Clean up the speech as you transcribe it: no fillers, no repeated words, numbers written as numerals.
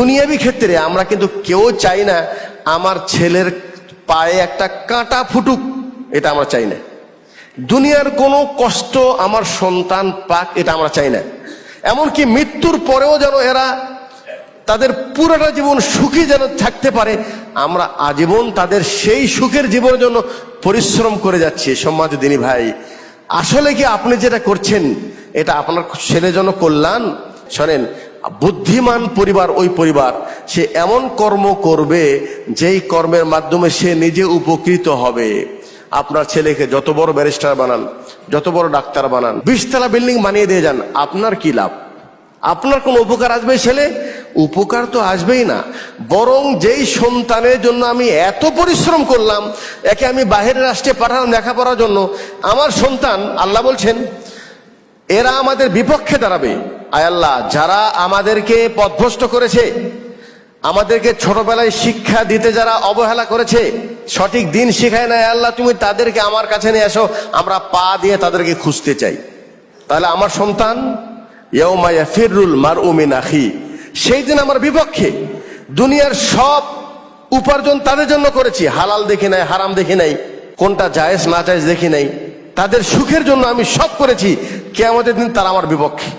দুনিয়াবি ক্ষেত্রে আমরা কিন্তু কেউ চাই না আমার ছেলের পায়ে একটা কাঁটা ফুটুক, এটা আমরা চাই না। দুনিয়ার কোনো কষ্ট আমার সন্তান পাক, এটা আমরা চাই না। এমনকি মৃত্যুর পরেও যেন এরা তাদের পুরোটা জীবন সুখী যেন থাকতে পারে, আমরা আজীবন তাদের সেই সুখের জীবনের জন্য পরিশ্রম করে যাচ্ছি। সম্মানিত দিনী ভাই, আসলে কি আপনি যেটা করছেন এটা আপনার ছেলের জন্য কল্যাণ? শোনেন, বুদ্ধিমান পরিবার ওই পরিবার সে এমন কর্ম করবে যেই কর্মের মাধ্যমে সে নিজে উপকৃত হবে। আপনার ছেলেকে যত বড় ব্যারিস্টার বানান, যত বড় ডাক্তার বানান, 20 তলা বিল্ডিং বানিয়ে দিয়ে যান, আপনার কি লাভ? আপনার কোন উপকার আসবে? ছেলে উপকার তো আসবেই না। বরং যেই সন্তানের জন্য আমি এত পরিশ্রম করলাম, একে আমি বাহিরের রাষ্ট্রে পাঠালাম লেখাপড়ার জন্য, আমার সন্তান, আল্লাহ বলছেন এরা আমাদের বিপক্ষে দাঁড়াবে। আয় আল্লাহ, যারা আমাদেরকে পথভ্রষ্ট করেছে, আমাদেরকে ছোটবেলায় শিক্ষা দিতে যারা অবহেলা করেছে, সঠিক দিন শিখায় না, আল্লাহ তুমি তাদেরকে আমার কাছে নিয়ে আসো, আমরা পা দিয়ে তাদেরকে খুঁজতে চাই। তাহলে আমার সন্তান ইয়াউমা ইয়াফিরুল মারউ মিন আখি, সেই দিন আমার বিপক্ষে। দুনিয়ার সব উপার্জন তাদের জন্য করেছি, হালাল দেখি নাই, হারাম দেখি নাই, কোনটা জায়েজ না জায়েজ দেখি নাই, তাদের সুখের জন্য আমি সব করেছি। কিয়ামতের দিন তারা আমার বিপক্ষে।